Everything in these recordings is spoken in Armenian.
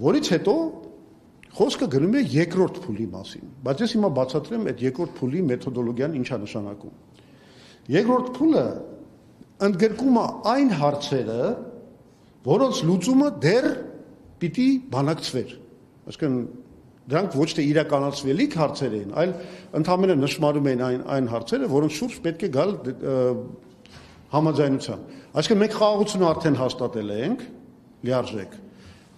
որից հետո խոսքը գնում է երկրորդ փուլի մասին, բայց ես հիմա բացատրեմ այդ երկրորդ փուլի մեթոդոլոգիան ինչ է նշանակում։ Երկրորդ փուլը ընդգրկում է այն հարցերը, որոնց լուծումը դեռ պիտի բանակցվեր, այսինքն դրանք ոչ թե իրականացվելիք հարցեր էին, այլ ընդհանրապես նշмарում էին այն հարցերը, որոնց շուրջ պետք է գալ համաձայնության։ Այսինքն մենք խաղաղությունը արդեն հաստատել ենք, լիարժեք,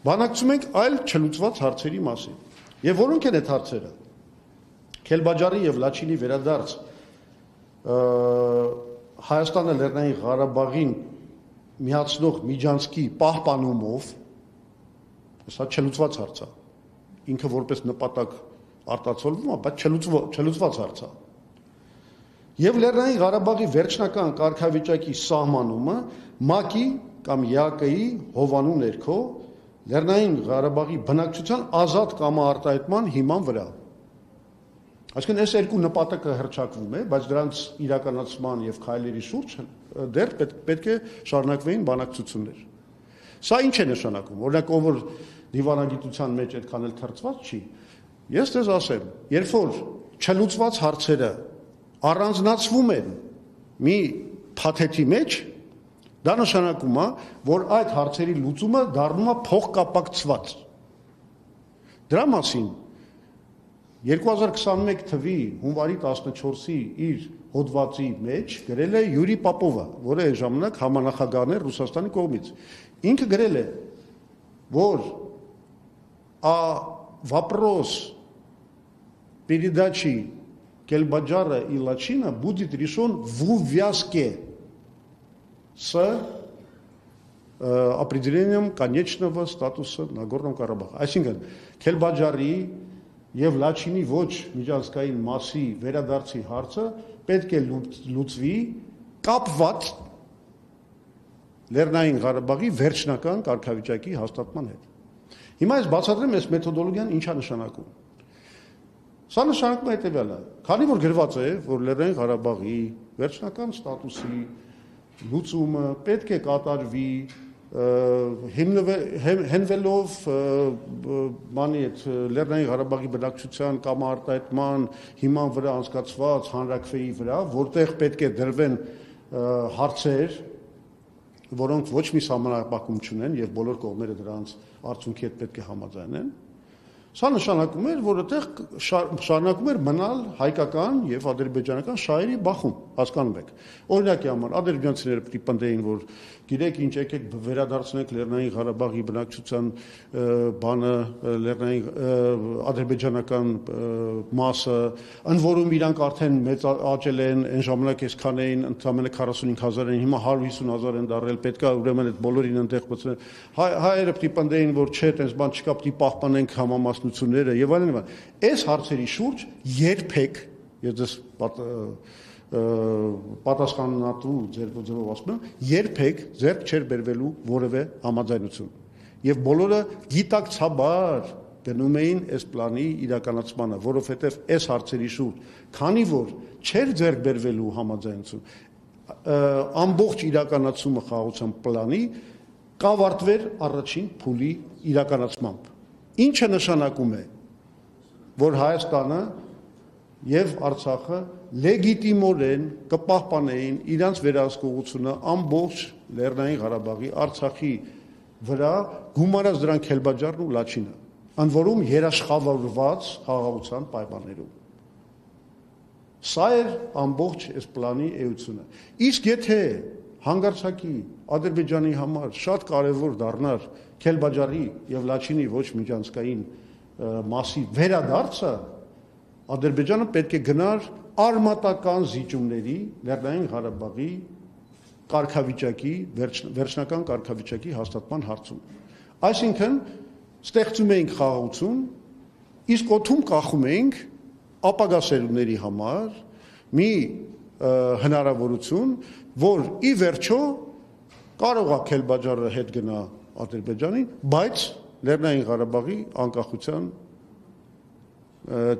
բանակցում ենք այլ չլուծված հարցերի մասին։ Եվ որոնք են այդ հարցերը։ Քելբաջարի եւ Լաչինի վերադարձ Հայաստանը Լեռնային Ղարաբաղին միացնող միջանցքի պահպանումով, սա չլուծված հարց է։ Ինքը որպես նպատակ արտացոլվում է, բայց չլուծված հարց է։ Եվ Լեռնային Ղարաբաղի վերջնական կարգավիճակի սահմանումը ՄԱԿ-ի կամ ԵԱԿ-ի հովանու ներքո Լեռնային Ղարաբաղի բնակչության ազատ կամարտահայտման հիման վրա։ Այսինքն այս երկու նպատակը հռչակվում է, բայց դրանց իրականացման եւ քայլերի շուրջ դեռ պետք է շարունակվեին բանակցություններ։ Սա ինչ է նշանակում։ Օրինակ, ով որ դիվանագիտության մեջ այդքան էլ թրծված չի, ես դες ասեմ, երբ որ չլուծված հարցերը առանձնացվում են մի փաթեթի մեջ, դա նշանակում է, որ այդ հարցերի լուծումը դառնում է փոխկապակցված։ Դրա մասին 2021 թվի հունվարի 14-ի իր հոդվածի մեջ գրել է Յուրի Պապովը, որը այն ժամանակ համանախագահն էր Ռուսաստանի կողմից։ Ինքը գրել է, որ вопрос передачи Кельбаджара и Лачина будет решен в увязке с определением конечного статуса Нагорного Карабаха. Այսինքն Քելբաջարի եւ Լաչինի ոչ միջանցքային մասի վերադարձի հարցը պետք է լուծվի կապված Լեռնային Ղարաբաղի վերջնական կարգավիճակի հաստատման հետ։ Հիմա ես բացատրեմ այս մեթոդոլոգիան ինչ է նշանակում։ Սա նշանակում է հետևյալը, քանի որ գրված է, որ Լեռնային Ղարաբաղի վերջնական ստատուսի լուծումը պետք է կատարվի հենվելով բանի այդ Լեռնային Ղարաբաղի բնակչության կամարտահայտման հիման վրա անցկացված հանրաքվեի վրա, որտեղ պետք է դրվեն հարցեր, որոնք ոչ մի սահմանափակում չունեն եւ բոլոր կողմերը դրանց արդյունքի հետ պետք է համաձայնեն։ Սա նշանակում էր, որ այդտեղ շարունակում էր մնալ հայկական եւ ադրբեջանական շահերի բախում, հասկանում եք։ Օրինակի համար ադրբեջանցիները պիտի պնդեին, որ գիտեք ինչ, եկեք վերադարձնենք Լեռնային Ղարաբաղի բնակչության բանը, Լեռնային ադրբեջանական մասը, ընդ որում իրանք արդեն մեծ աճել են, այն ժամանակ այսքան էին, ընդամենը 45000 են, հիմա 150,000 են դարել, պետքա ուրեմն այդ բոլորին այնտեղ մտցնել։ Հայերը պիտի պնդեին, որ չէ, այդպես բան չկա, պիտի պահպանենք համամասնությունները եւ այլն։ Այս հարցերի շուրջ երբեք, ես դες պատասխանատու ձերբով ասում եմ, երբեք ձեռք չէր բերվելու որևէ համաձայնություն։ Եվ բոլորը գիտակցաբար գնում էին այս պլանի իրականացմանը, որովհետև այս հարցերի շուրջ, քանի որ չէր ձեռք բերվելու համաձայնություն, ամբողջ իրականացումը խաղաղության պլանի կավարտվեր առաջին փուլի իրականացմամբ։ Ինչը նշանակում է, որ Հայաստանը եւ Արցախը լեգիտիմորեն կպահպանեին իրենց վերահսկողությունը ամբողջ Լեռնային Ղարաբաղի, Արցախի վրա, գումարած դրանք Քելբաջարն ու Լաչինը, ընդ որում երաշխավորված խաղաղության պայմաններում։ Սա էր ամբողջ այս պլանի էությունը։ Իսկ եթե հանգարցակի Ադրբեջանի համար շատ կարևոր դառնար Քելբաջարի եւ Լաչինի ոչ միջանցքային մասի վերադարձը, Ադրբեջանը պետք է գնար արմատական զիջումների Լեռնային Ղարաբաղի կարգավիճակի վերջնական կարգավիճակի հաստատման հարցում։ Այսինքն ստեղծում էինք խաղաղություն, իսկ օդում կախում էինք ապագա սերունդների համար մի հնարավորություն, որ ի վերջո կարող է Քելբաջարը հետ գնա Ադրբեջանին, բայց Լեռնային Ղարաբաղի անկախության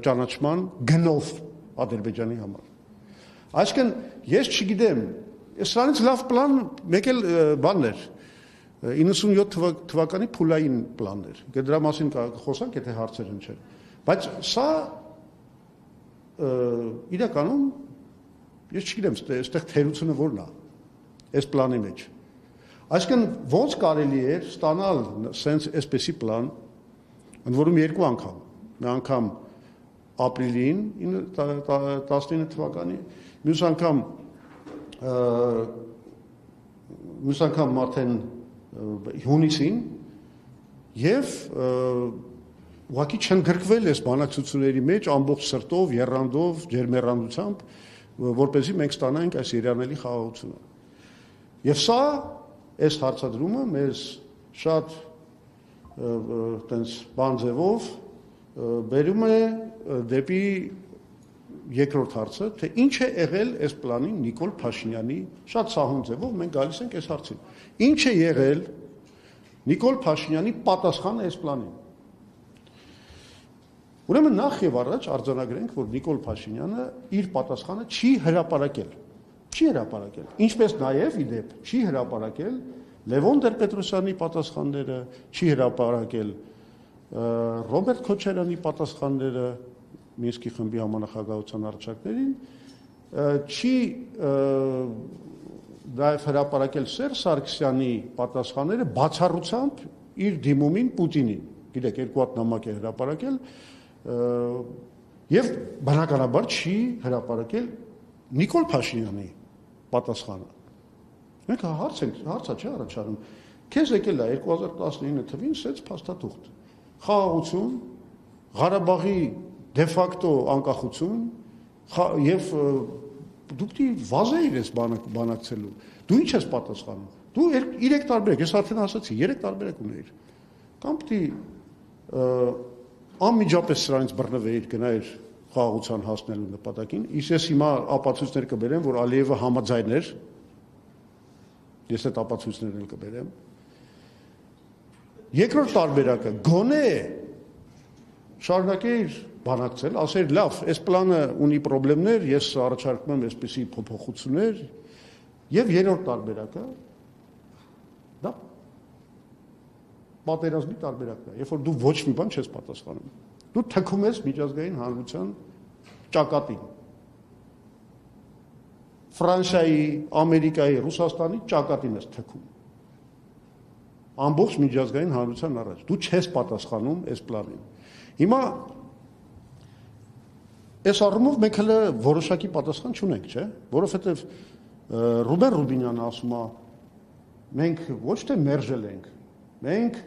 ճանաչման գնով Ադրբեջանի համար։ Այսինքն ես չգիտեմ, սրանից լավ պլան մեկ էլ բանն էր, 97 թվականի փուլային պլաններ։ Դրա մասին խոսանք, եթե հարցեր հնչեն։ Բայց սա իրականում ես չգիտեմ, այստեղ թերությունը որն է այս պլանի մեջ։ Այսինքն ոնց կարելի է ստանալ sense այսպեսի պլան, ընդ որում երկու անգամ, մի անգամ ապրիլին 19 թվականի, մյուս անգամ արդեն հունիսին եւ ուղղակի չընդգրկվել այս բանակցությունների մեջ ամբողջ սրտով, եռանդով, ջերմեռանդությամբ, որպեսզի մենք ստանանք այս երանելի խաղաղությունը։ Եվ սա այս հարցադրումը մեզ շատ տենց բան ձևով բերում է դեպի երկրորդ հարցը, թե ինչ է եղել այս պլանին Նիկոլ Փաշինյանի շատ սահուն ձևով մենք գալիս ենք այս հարցին։ Ինչ է եղել Նիկոլ Փաշինյանի պատասխանը այս պլանին։ Ուրեմն նախ եւ առաջ արձանագրենք, որ Նիկոլ Փաշինյանը իր պատասխանը չի հրապարակել։ Չի հրապարակել։ Ինչպես նաեւ ի դեպ չի հրապարակել Լևոն Տեր-Պետրոսյանի պատասխանները, չի հրապարակել Ռոբերտ Քոչարյանի պատասխանները Մինսկի խմբի համանախագահության առաջարկներին, չի նաև հրապարակել Սերժ Սարգսյանի պատասխանները բացառությամբ իր դիմումին Պուտինին։ Գիտեք, երկու հատ նամակ է հրապարակել եւ բնականաբար չի հրապարակել Նիկոլ Փաշինյանի պատասխանը։ Մենք հարցա չէ առաջանում։ Քեզ եկել է 2019 թվին սեց փաստաթուղթ։ Խաղաղություն, Ղարաբաղի դե ֆակտո անկախություն եւ դուք դի վազեիր ես բանակցելու։ Դու ինչ ես պատասխանում։ Դու 3 տարբերակ, ես արդեն ասացի, 3 տարբերակ ունեիր։ Կամ պիտի անմիջապես սրանից բռնվեիր, գնայիր խաղաղության հասնելու նպատակին։ Ես հիմա ապացույցներ կբերեմ, որ Ալիևը համաձայն էր։ Ես այդ ապացույցներն էլ կբերեմ։ Երկրորդ տարբերակը գոնե շարունակեիր բանակցել, ասեր լավ, այս պլանը ունի խնդիրներ, ես առաջարկում եմ այսպիսի փոփոխություններ, եւ երրորդ տարբերակը դա պատերազմի տարբերակն է, երբ որ դու ոչ մի բան չես պատասխանում։ Դու թքում ես միջազգային հանրության ճակատին։ Ֆրանսիայի, Ամերիկայի, Ռուսաստանի ճակատին ես թքում։ Ամբողջ միջազգային հանրության առաջ։ Դու չես պատասխանում այս պլանին։ Հիմա այս առումով մենք հələ որոշակի պատասխան չունենք, չէ՞, որովհետև Ռուբեն Ռուբինյանը ասում է մենք ոչ թե մերժել ենք, մենք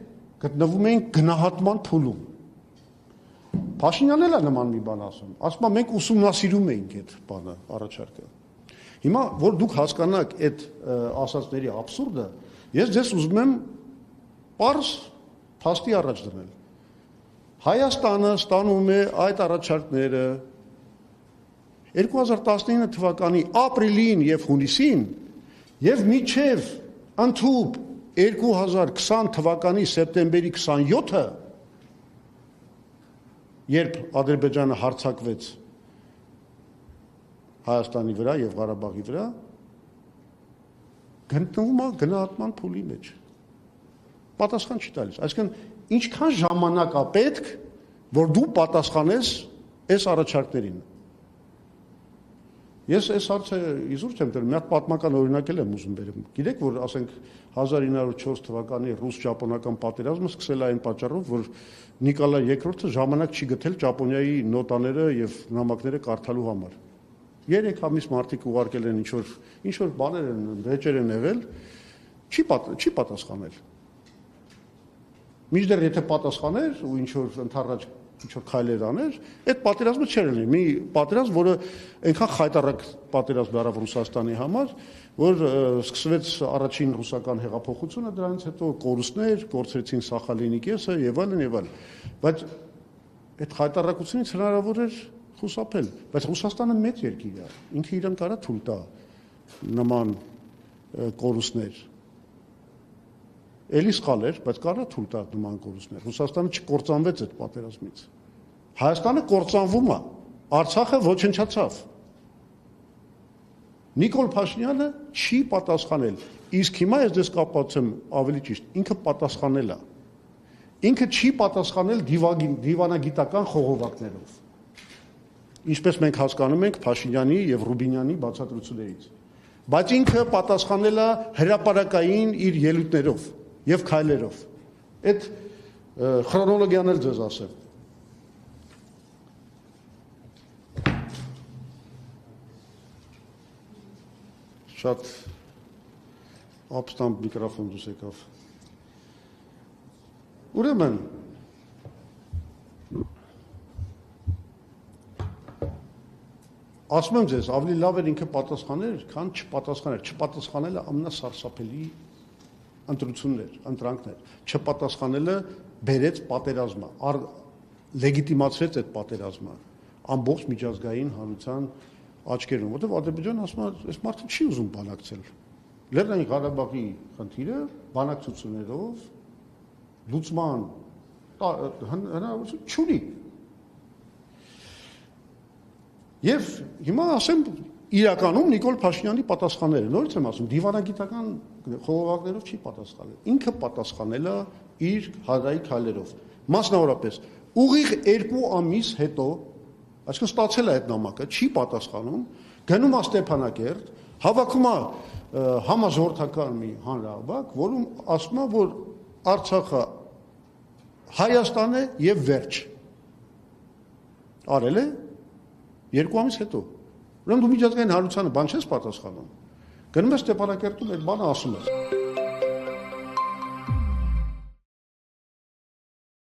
գտնվում ենք գնահատման փուլում։ Փաշինյանն էլ է նման մի բան ասում է մենք ուսումնասիրում ենք այդ բանը առաջարկը։ Հիմա որ դուք հասկանաք այդ ասածների աբսուրդը, ես ձեզ ուզում եմ պարզ փաստի առաջ դնել։ Հայաստանը ստանում է այդ առաջարկները 2019 թվականի ապրիլին եւ հունիսին եւ մինչեւ ընդհուպ 2020 թվականի սեպտեմբերի 27-ը, երբ Ադրբեջանը հարձակվեց Հայաստանի վրա եւ Ղարաբաղի վրա, գտնվում է գնահատման փուլի մեջ։ Պատասխան չի տալիս։ Այսինքն ինչքան ժամանակ է պետք, որ դու պատասխանես այս առաջարկներին։ Ես այս հարցը իզուր չեմ տվել, մի հատ պատմական օրինակ եմ ուզում բերեմ։ Գիտեք, որ ասենք 1904 թվականի ռուս-ճապոնական պատերազմը սկսել է այն պատճառով, որ Նիկոլայ II-ը ժամանակ չի գտել Ճապոնիայի նոտաները եւ նամակները կարդալու համար։ 3 ամիս մարդիկ ուղարկել են ինչ որ բաներ են, վեճեր են եղել, չի պատասխանել։ Մինչդեռ եթե պատասխաներ ու ինչ որ ընդառաջ ինչ որ քայլեր աներ, այդ պատերազմը չէր լինի։ Մի պատերազմ, որը այնքան խայտառակ պատերազմ դարավ Ռուսաստանի համար, որ սկսվեց առաջին ռուսական հեղափոխությունը, դրանից հետո կորուստներ, կորցրեցին Սախալինի կեսը եւ այլն եւ այլն։ Բայց այդ խայտառակությունից հնարավոր էր խուսափել, բայց Ռուսաստանը մեծ երկիր է, ինքը իրան կարա թույլ տա նման կորուստներ։ Էլի սխալ էր, բայց կարա թույլ տա նման կորուստներ։ Ռուսաստանը չկործանվեց այդ պատերազմից։ Հայաստանը կործանվում է, Արցախը ոչնչացավ։ Նիկոլ Փաշինյանը չի պատասխանել, իսկ հիմա ես դες կապված եմ ավելի ճիշտ, ինքը պատասխանել է։ Ինքը չի պատասխանել դիվանագիտական խողովակներով։ Ինչպես մենք հասկանում ենք Փաշինյանի եւ Ռուբինյանի բացատրություններից։ Բայց ինքը պատասխանել է հրապարակային իր ելույթներով եւ քայլերով։ Այդ քրոնոլոգիան էլ ձեզ ասեմ։ Շատ ապստամբ միկրոֆոն դուս եկավ։ Ուրեմն ասում եմ ձեզ, ավելի լավ էր ինքը պատասխաներ, քան չպատասխաներ։ Չպատասխանելը ամենասարսափելի ընտրանքներ։ Չպատասխանելը բերեց պատերազմը, լեգիտիմացրեց այդ պատերազմը ամբողջ միջազգային հանրության աչքերում, որտեղ Ադրբեջանը ասում է, այս մարդը չի ուզում բանակցել։ Լեռնային Ղարաբաղի խնդիրը բանակցություններով լուծման հնարավորություն չունի։ Եվ հիմա ասեմ իրականում Նիկոլ Փաշինյանի պատասխանները, նորից եմ ասում, դիվանագիտական խողովակներով չի պատասխանել։ Ինքը պատասխանել է իր հանրային քայլերով։ Մասնավորապես ուղիղ 2 ամիս հետո, այսինքն ստացել է այդ նամակը, չի պատասխանում, գնում է Ստեփանակերտ, հավաքում է համաժողովրդական մի հանրահավաք, որում ասում է, որ Արցախը Հայաստան է եւ վերջ։ Արել է 2 ամիս հետո։ Ուրեմն դու միջազգային հանրությանը բան չես պատասխանում։ Գնում ես Ստեփանակերտում այդ բանը ասում ես։